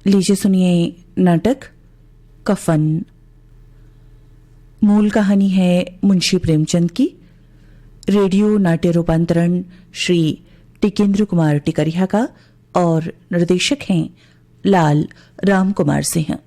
लीजिए सुनिए नाटक कफन। मूल कहानी है मुंशी प्रेमचंद की। रेडियो नाट्य रूपांतरण श्री टिकेंद्र कुमार टिकरिया का और निर्देशक हैं लाल राम कुमार सिंह।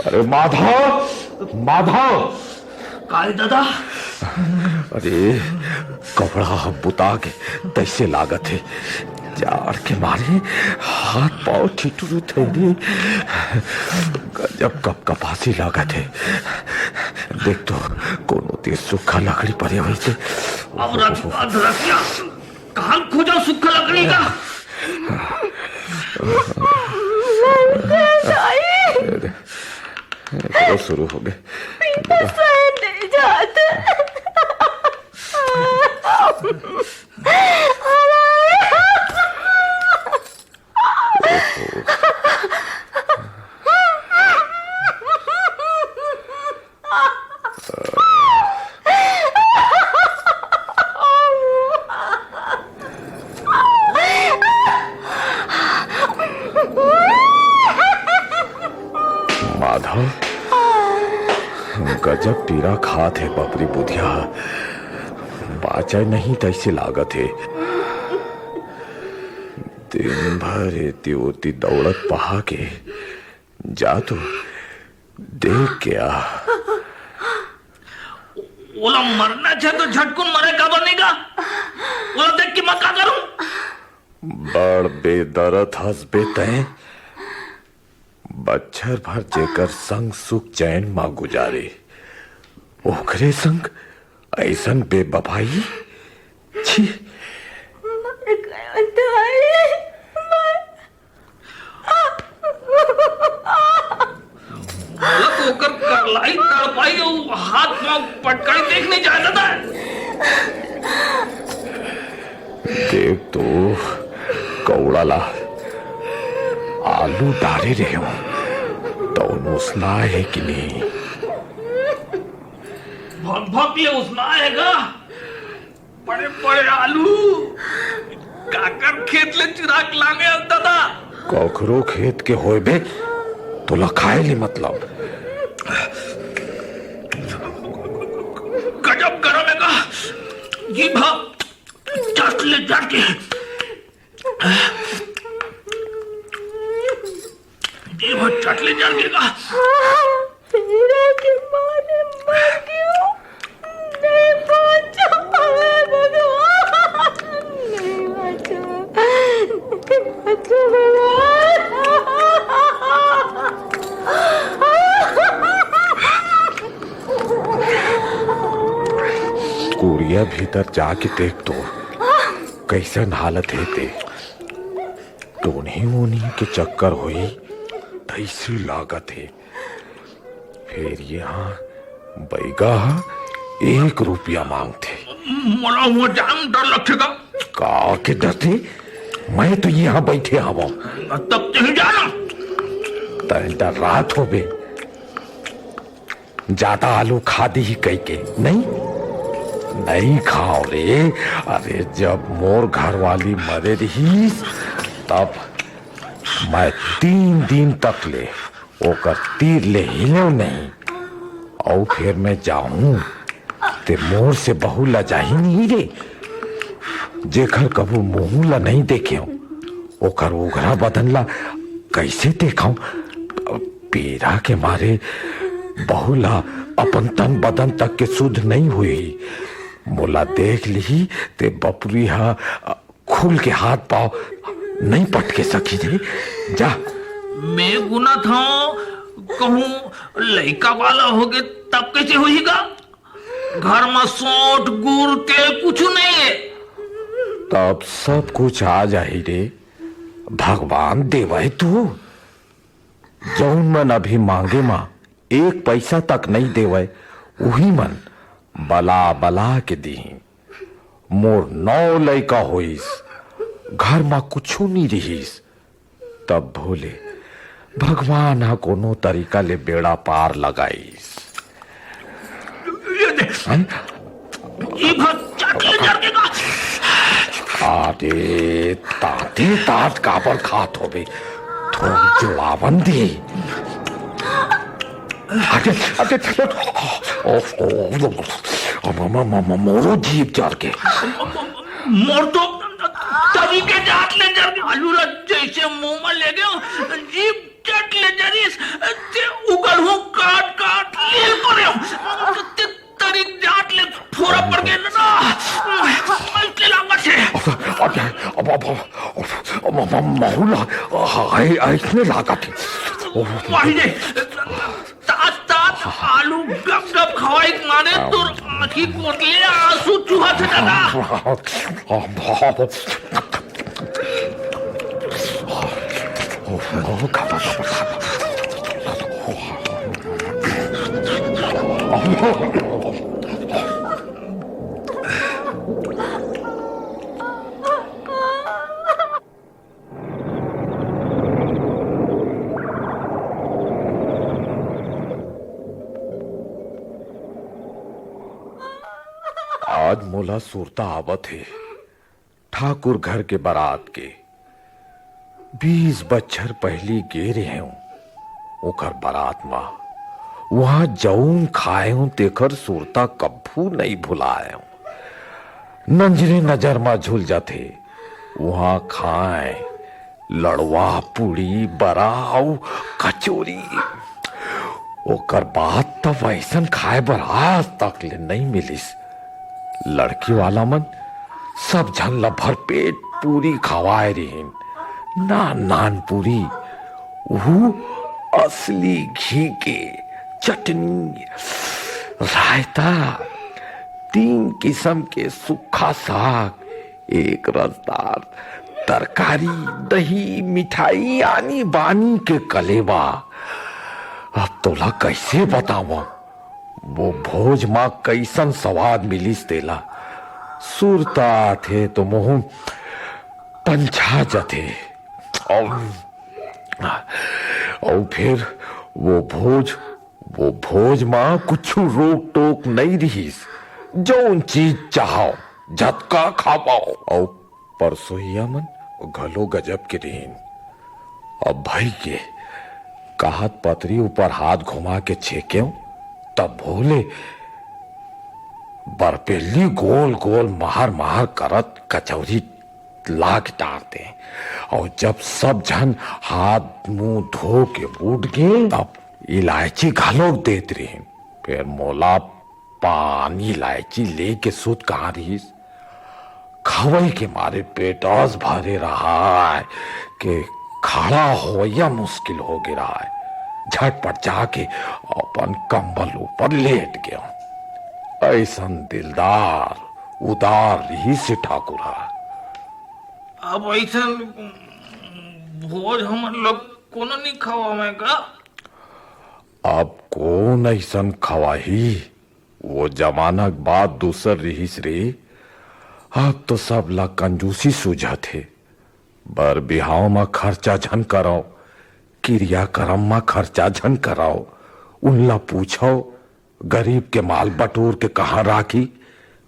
अरे माधव, माधव! काय दादा? अरे कपड़ा बुता के तैसे लागत है, जाड़ के मारे हाथ पाँव ठिठुरु थे। गजब कपासी लागत है। देख तो कोनो तीर सूखा लकड़ी पड़े हुए थे। अब रखिया कहाँ खोजा सूखा लकड़ी का? तो शुरू हो गए। नहीं जाते। माधव, गजब पीरा खात है बपरी बुधिया। बाचा नहीं तैसे लागत है। दिन भर एती ओती दौड़त पहा के जा तो देख क्या। ओला मरना छे तो झटकुन मरे का बनेगा? ओला देख के मैं क्या करूं? बड़ बेदरद हंसबे तय। बच्छर भर जेकर संग सुख चैन मां गुजारे, ओकरे संग ऐसन बेवफाई। छी, ओकर करलाई तड़पाई और हाथ में पटकाई देख नहीं जाता था। देख तो कौड़ाला आलू डाले रहे हो तो उसना है कि नहीं? भग ये उसना आएगा। बड़े बड़े आलू काकर खेत ले चिराग लांगे अंता था। कौखरो खेत के होए बे तो लखाए ली मतलब। गजब गरम है का जी भाव चट ले जाके जी भाव चट ले जाके का तेरे के मारे मर गया। नहीं बचा भगवान, नहीं बचा कुड़िया भीतर जाके देख तो कैसन हालत है ते। टोनी के चक्कर हुई तैसी लागत है। फिर यहाँ बैगा 1 रुपया मांगते। मोला वो जान डर लगेगा का के डरते? मैं तो यहाँ बैठे हूँ। तब तो ही जाना तैंटा रात हो बे। ज्यादा आलू खा दी ही कई के नहीं खाओ रे। अरे जब मोर घर वाली मरे रही तब मैं 3 दिन तक ले ओकर तीर ले हिले नहीं। और फिर मैं जाऊं ते मोर से बहु ला जाही नहीं रे। जेकर कबू मुंह ला नहीं देखे ओकर उघरा बदन ला कैसे देखाऊं? पीड़ा के मारे बहुला अपन तन बदन तक के शुद्ध नहीं हुई। मोला देख ली ते बपुरी हा खुल के हाथ पाव नहीं पटके सकी रे। जा मैं गुना था कहूँ लड़का वाला हो गए तब कैसे होगा? घर में सोट गुड़ तेल कुछ नहीं है। तब सब कुछ आ जाही रे। भगवान देवे तू जौन मन अभी मांगे मां एक पैसा तक नहीं देवे वही मन बला बला के दी। मोर 9 लड़का होइस, घर में कुछ नहीं रहीस। तब भोले भगवान हा कोनो तरीका ले बेड़ा पार लगाईस। अरे ताते तात काबर खात होबे, थोड़ी जुड़ावन दे। मोरो जीप जर के मोर तो तभी के जात ले जर आलू जैसे मुंह में ले गयो जीप चट ले जरीस ते उगल हूं काट काट ले पड़े ते तरीक जात ले फोरा पड़ गए ना इसलिए लांगा से अब माहौल ऐसने लागा थी। वही ने तात तात आलू गप गप खवाई माने तो आँखी कोटले आंसू चूहा से दादा। आज मोला सुरता आवत है ठाकुर घर के बारात के 20 बच्छर पहली गे रहे हूं ओकर बारात मां वहां जऊन खाए हूं तेकर सुरता कभू नहीं भुलाए हूं। नंजरे नजर में झूल जाते वहां खाए लड़वा पूड़ी बराव कचौरी ओकर बात तो वैसन खाए बर आज तक ले नहीं मिलिस। लड़की वाला मन सब झन ला भर पेट पूरी खवाए रहीन। नान पूरी वो असली घी के चटनी रायता 3 किस्म के सूखा साग एक रसदार तरकारी दही मिठाई आनी बानी के कलेवा। अब तोला कैसे बतावा वो भोज मां कैसन स्वाद मिलिस तेला। सुरता थे तो मोह पंछा जथे और फिर वो भोज मां कुछ रोक टोक नहीं रहीस। जौन चीज चाहो झटका खावाओ। और परसोहिया मन घलो गजब के रहीन। अब भाई के कहत पतरी ऊपर हाथ घुमा के छेक्यों तब भोले बरपेली गोल गोल मार करत कचौरी लाग डालते। और जब सब जन हाथ मुंह धो के उठ गए तब इलायची घलोक देत रही। फिर मोला पानी इलायची लेके सुत कहाँ रहीस। खवई के मारे पेटस भरे रहा है कि खड़ा हो या मुश्किल हो गिरा है। झटपट जाके अपन कंबल ऊपर लेट गया। ऐसन दिलदार उदार रही से ठाकुरा। अब ऐसा भोज हम लोग कोनो नहीं खवाएगा। अब कौन ऐसन खवाही वो जमाना के बाद दूसर रहीस रे। अब तो सब ला कंजूसी सूझा थे। बर बिहाव में खर्चा झन कराओ क्रिया कर्म में खर्चा झन कराओ। उनला पूछो गरीब के माल बटोर के कहा राखी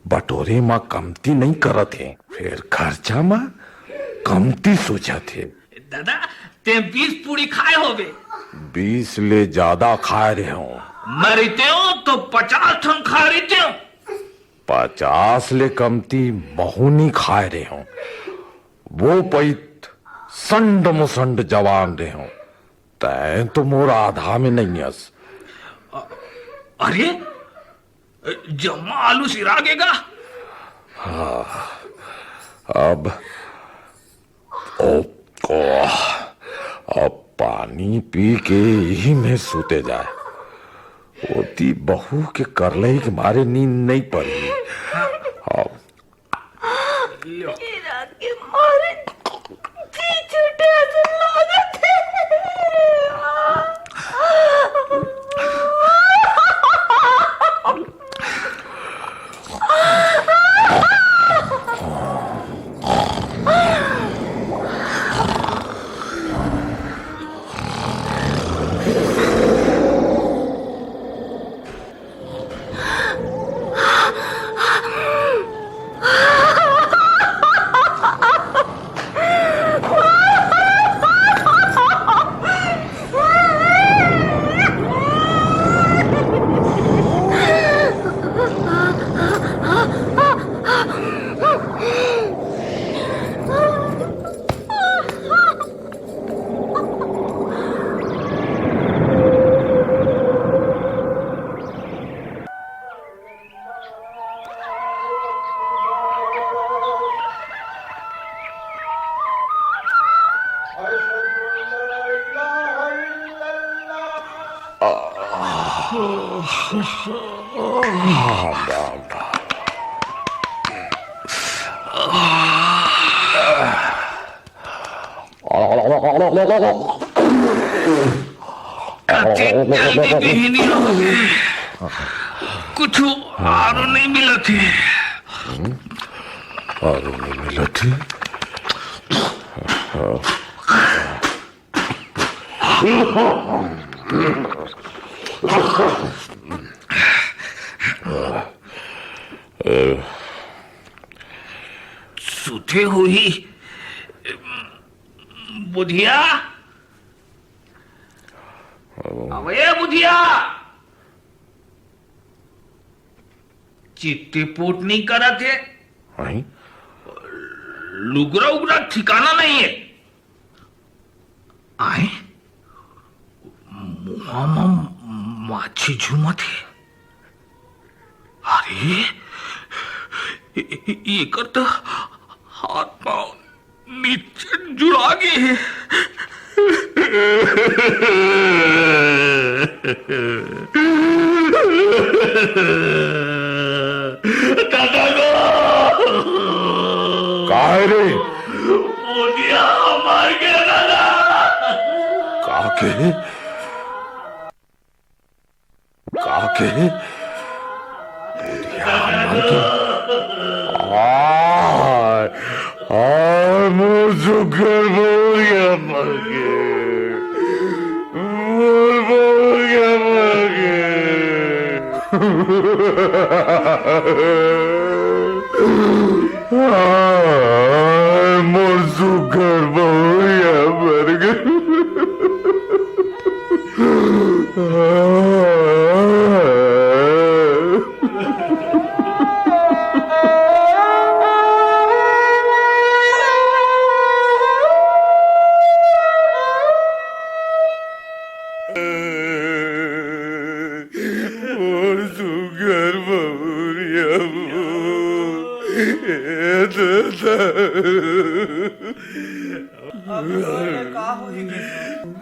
बटोरे मां कमती नहीं करत है। फिर खर्चा मां कमती सोचा थे। दादा ते 20 पूरी खाए होगे। 20 ले ज्यादा खा रहे हो। मरते हो तो 50 ठन खा रहे हो। 50 ले कमती बहुनी खा रहे हो। वो पैत संड मुसंड जवान रहे हो। तै तो मोर आधा में नहीं हस। अरे जम्मा आलू सिरागेगा अब अब पानी पी के यही में सूते जाए। ओती बहू के करलई के मारे नींद नहीं पड़ी। अब ये रात के मारे जी छूटे ऐसे लागत है। कुछ आरो नहीं मिला थे। और नहीं मिला थी। सूते हुई बुधिया, अवे बुधिया, चिट्टी पोट नहीं करा थे। लुगरा उगरा ठिकाना नहीं है। आए मुहामा माछी झूमा थे। अरे ये करता हाथ पांव नीचे जुड़ा गए हैं। रे बुधिया मार के दादा। काके काके बुधिया मर गया। मुझे घर बुधिया मर गए। बुधिया मर गए। मुझे घर बुधिया मर गए।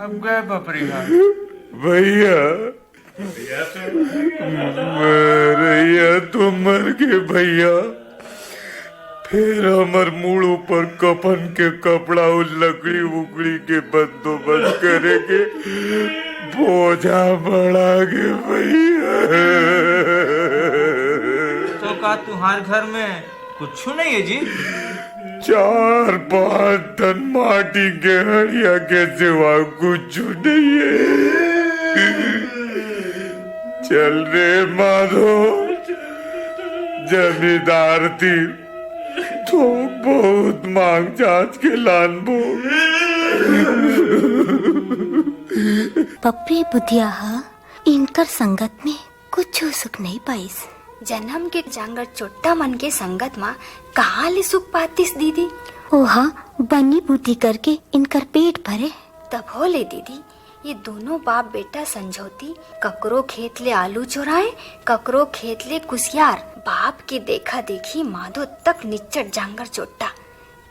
अब गए बपरिया भैया भैया तो मर के भैया। फिर हमार मुड़ ऊपर कफन के कपड़ा और लकड़ी उकड़ी के बंदोबस्त करे के बोझा बढ़ा के भैया। तो का तुम्हारे घर में कुछ नहीं है जी? 4-5 टन माटी के हड़िया के सिवा कुछ नहीं है। चल रे माधो, जमींदार थी तो बहुत मांग जांच के लानबो। पप्पी बुधिया इनकर संगत में कुछ सुख नहीं पाइस। जन्म के जांगर चोट्टा मन के संगत मा कहाँ ले सुख पातीस दीदी? ओहा बनी बुद्धि करके इनकर पेट भरे। तब हो ले दीदी, ये दोनों बाप बेटा संझौती ककरो खेत ले आलू चोराए, ककरो खेत ले कुसियार। बाप के देखा देखी माधो तक निच्चट जांगर चोट्टा।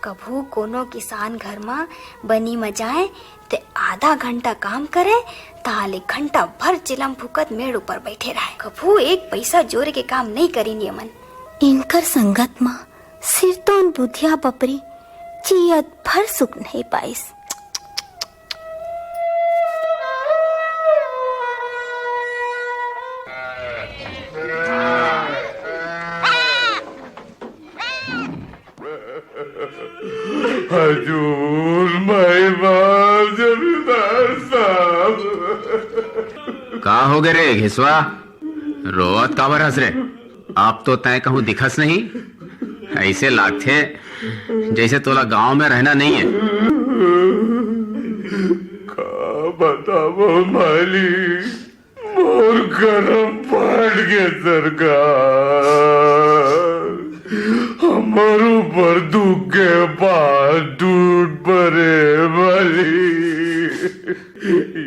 कभू कोनो किसान घर में बनी मजाए ते आधा घंटा काम करे, ताले घंटा भर चिलम फुकत मेड़ ऊपर बैठे रहे। कभू एक पैसा जोरे के काम नहीं करी नियमन। इनकर संगत में सिर तो उन बुधिया बपरी जियत भर सुख नहीं पाइस। हजूर महिमार जमींदार साहब। का हो गए रे घिसवा, रोवत काबर हंस रे? आप तो तय कहूँ दिखस नहीं, ऐसे लागथे जैसे तोला गांव में रहना नहीं है। का बताओ मालिक, मोर गरम पड़ के सरकार, हमारे ऊपर दुख के बाद टूट पड़े वाली।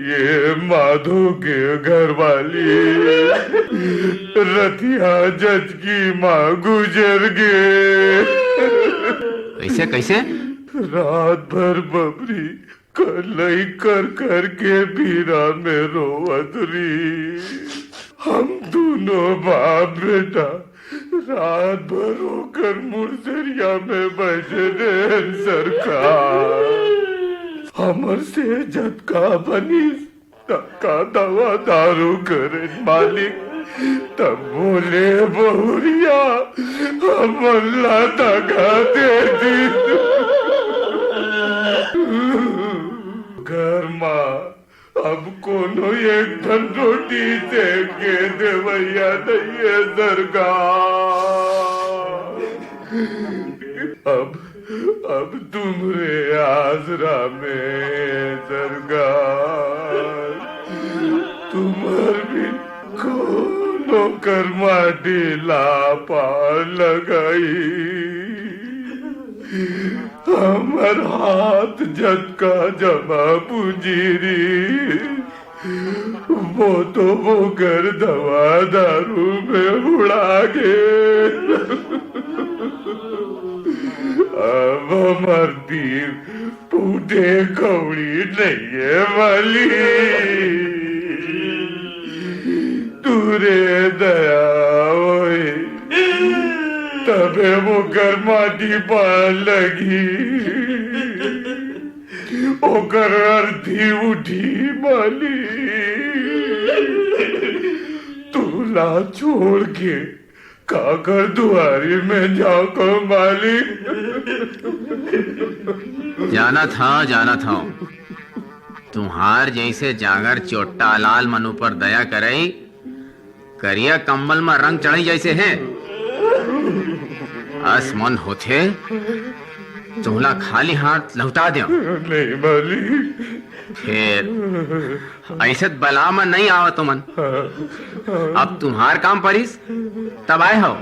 ये माधो के घर वाली रतिया जज की माँ गुजर गए। कैसे कैसे? रात भर बबरी कलई कर कर के भीरा में रोवत रही। हम दोनों बाप बेटा रात भर होकर मुर्सरिया में बैठे रहे सरकार। हमर से झटका बनी तका दवा दारू करे मालिक। तब बोले बहुरिया हमर ला दगा दे दी। घर माँ अब कोनो एक धन रोटी से के देवैया नहीं है सरकार। अब तुमरे आसरा में सरकार, तुम्हार भी कोनो कर माटी लापा लगाई। हमर हाथ झटका जमा पूंजीरी, वो तो वो कर दवा दारू में उड़ा के। अब हमार पीर पूटे कौड़ी नहीं है वाली। तुरे दया होए तबे वो घर माटी पाल लगी। ओकर अर्थी उठी माली। तूला छोड़ के काकर दुआरी में जाको मालिक। जाना था तुम्हार जैसे जागर चोट्टा लाल मनु पर दया करई, करिया कम्बल में रंग चढ़ी जैसे है। आसमान होते तुमला खाली हाथ लौटा दो। नहीं मालिक। फिर ऐसे बला में नहीं आवा तुमन। अब तुम्हार काम परिस तब आए हो।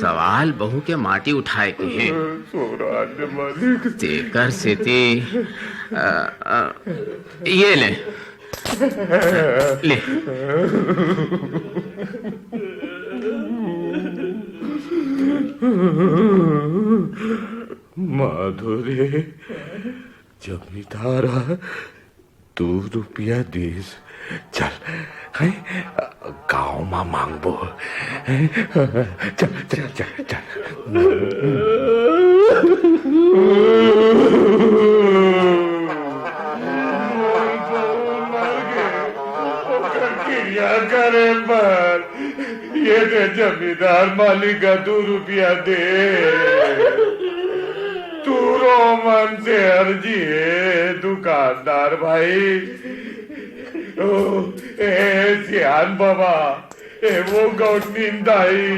सवाल बहू के माटी उठाए के हैं। तेकर से ते ये ले ले। माधुरे जमींदारा 2 रुपया दीस। चल है गाँव में मांगबो। चल चल चल चल। करे पर ये दे जमींदार मालिक का 2 रुपया दे। तू रो मन से अर्जी है दुकानदार भाई। ओ ए सियान बाबा ए वो गौनींदाई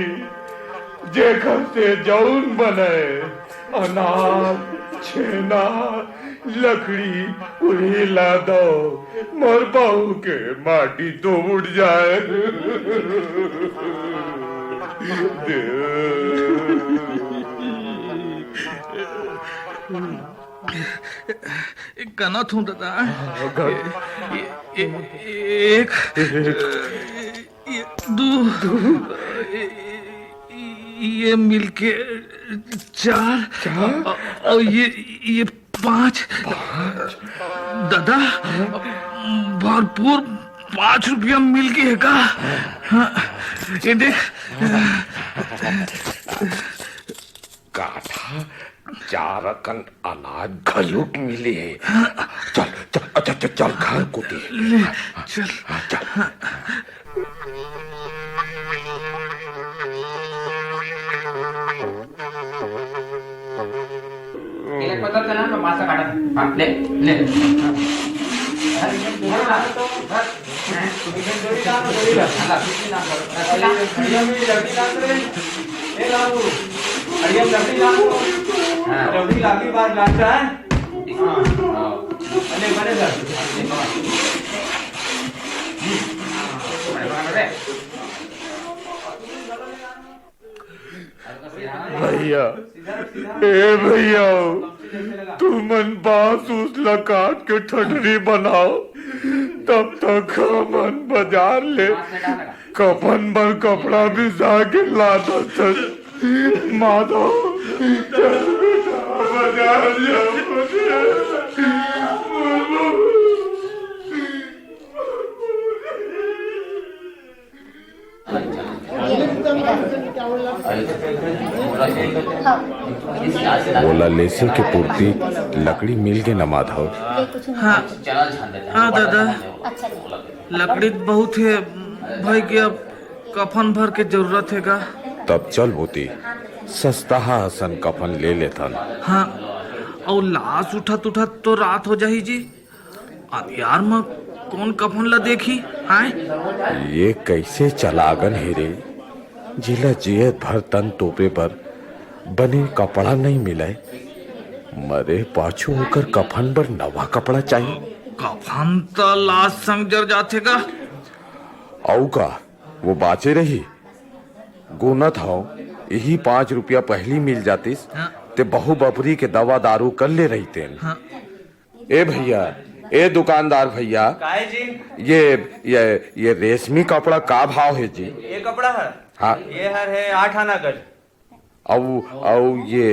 जे से जौन बने अनाज छेना लकड़ी उड़ी ला दो। मोर बहू के माटी तो उड़ जाए। गनत हूँ दादा। एक दो ये मिलके चार और ये पाँच। दादा भरपूर 5 रुपया मिल गए का। हाँ, ये देख। काठा 4 अकन अनाज घलुक मिले है। चल चल अच्छा चल, चल घर को दे। चल चल। पता चला तो मासा काटा। ले ले भैया ए भैया तुमन बांस उसला काट के ठंडरी बनाओ, तब तक हमन बाजार ले कफन भर कपड़ा भी जाके लाना चल। माधव चल बेटा बाजार बोला लेसी की पूर्ति लकड़ी मिल के न माधव। हाँ हाँ दादा, लकड़ी बहुत है भाई के, अब कफन भर के जरूरत है का। तब चल होती सस्ता हसन कफन ले लेथन। हाँ और लाश उठत उठत तो रात हो जाही जी। अब यार मैं कौन कफन ला देखी। हाँ ये कैसे चलागन है रे, जिला जियत भर तन तोपे पर बने कपड़ा नहीं मिले, मरे पाछू होकर कफन पर नवा कपड़ा चाहिए। कफन तो लाश संग जर जाते का। औ का वो बाचे रही गुनत हो, यही 5 रुपया पहली मिल जातीस। हाँ। ते बहु बपरी के दवा दारू कर ले रही थे। हाँ। ए भैया, ए दुकानदार भैया, काहे जी? ये रेशमी कपड़ा का भाव है जी? ये कपड़ा है। हाँ ये है 8 आना गज। औ ये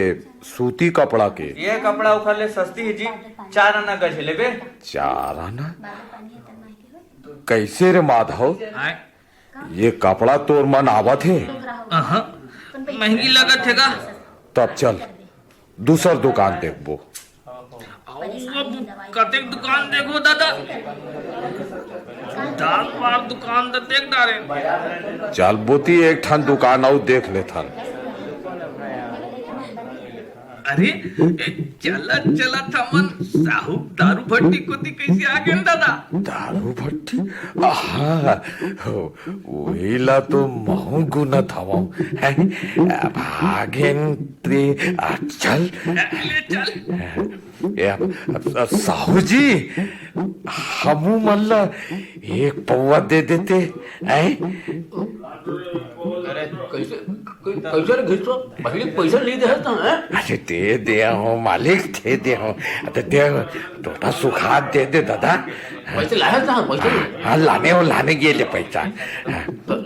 सूती कपड़ा के ये कपड़ा उखड़ ले सस्ती है जी, 4 आना गज है लेबे। 4 आना कैसे रे माधव? हाँ। ये कपड़ा तोर मन आवत है? महंगी लागत है का। तब चल दूसर दुकान देखबो। कतेक दुकान देखो दादा, 10 बार दुकान तो देख डारे। चल बोती एक ठन दुकान और देख लेथन। अरे चला चला थमन साहू दारू भट्टी को दी कैसे आ गए दादा। दारू भट्टी वही ला तो महू गुना थावा भागेन ते चल साहू जी हमू मल्ला एक पौवा दे देते हैं। कैसे घिसो पहले पैसा ले दे तो हैं। अरे दे हो मालिक, दे हो दे टोटा सुखा दे दादा। पैसे लाया था पैसे। हाँ लाने गेले पैसा।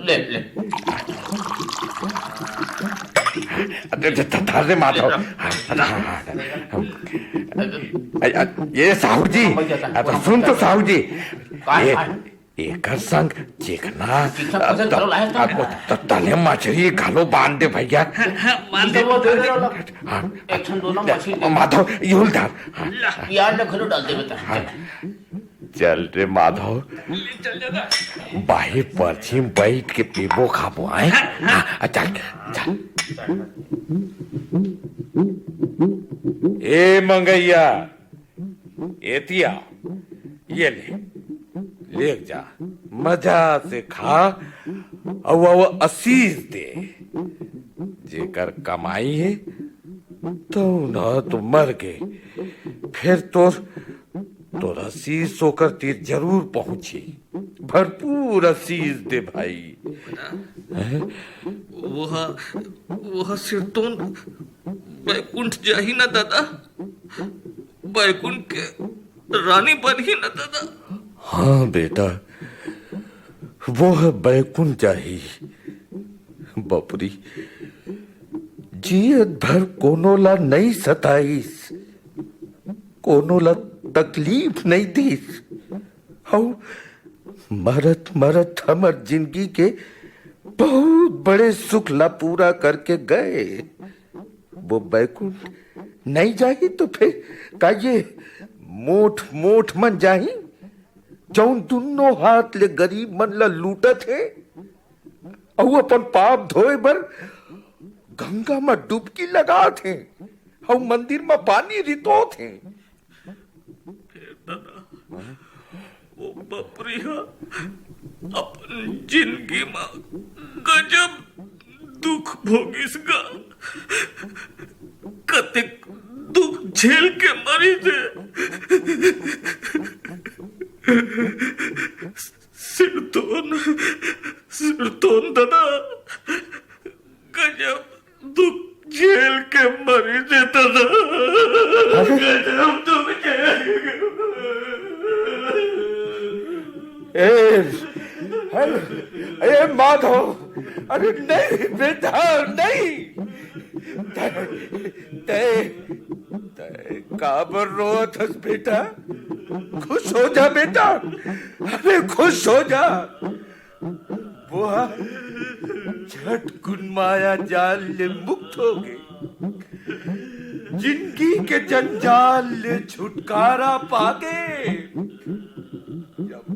ले ले अरे माधव ये साहू जी सुन तो साहू जी, एक संग चिकना तले मछली घालो बांध दे भैया। माधव यूल धार यार घलो डाल दे बेटा। चल रे माधव, बाही पर्ची बैठ के पीबो खाबो आए। चल चल। ए मंगैया एतिया ये ले जा, मजा से खा और असीस दे। जेकर कमाई है तो न तो मर गए, फिर तो असीस होकर तीर जरूर पहुंची। भरपूर असीस दे भाई। वह सिरतोन बैकुंठ जाही ना दादा। बैकुंठ के रानी बनी न दादा। हाँ बेटा, वो है बैकुंठ जाही। बपुरी जियत भर कोनोला नहीं सताईस, कोनोला तकलीफ नहीं दीस। मरत मरत हमर जिंदगी के बहुत बड़े सुख ला पूरा करके गए। वो बैकुंठ नहीं जाही तो फिर का ये मोठ मोठ मन जाही, जौन दोनों हाथ ले गरीब मन ला लूटत है और अपन पाप धोए बर गंगा में डुबकी लगा थे और मंदिर में पानी रितो थे। वो बपरिया अपन जिंदगी में गजब दुख भोगिस गा, कतिक दुख झेल के मरी थे। सिरतोन दादा गजब दुख झेल के मरी थे दादा, गजब दुख झेल के। अरे माधव, अरे नहीं बेटा नहीं, काबर रोत हस बेटा, खुश हो जा बेटा, अरे खुश हो जा। वो झट गुनमाया जाल ले मुक्त हो गए, जिंदगी के जंजाल ले छुटकारा पागे।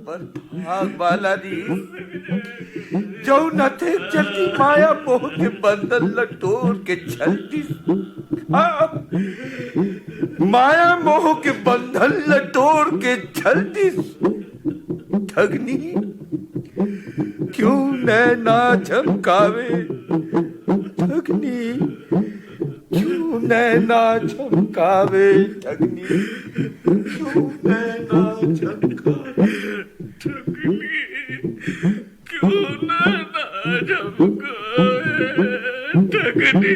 भाग वाला दी जो न थे जल्दी माया मोह के बंधन लटोर के चलती, माया मोह के बंधन लटोर के चलती ठगनी क्यों नैना झमकावे, ठगनी क्यों नैना झमकावे, ठगनी क्यों नैना झमकावे, ठगनी क्यों नैना झमकावे, ठगनी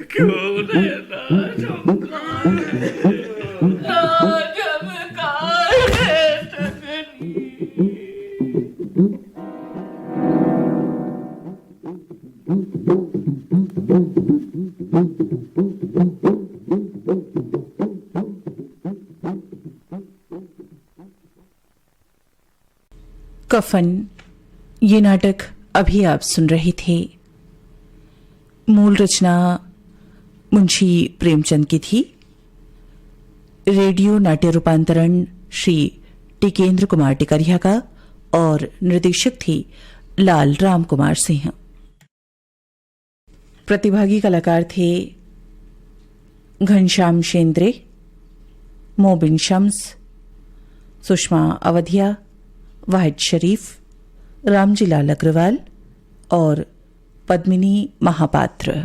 क्यों नैना झमकावे, कफन ये नाटक अभी आप सुन रहे थे। मूल रचना मुंशी प्रेमचंद की थी। रेडियो नाट्य रूपांतरण श्री टिकेंद्र कुमार टिकरिया का और निर्देशक थी लाल राम कुमार सिंह। प्रतिभागी कलाकार थे घनश्याम शेंद्रे, मोबिन शम्स, सुषमा अवधिया, वाहिद शरीफ, रामजी लाल अग्रवाल और पद्मिनी महापात्र।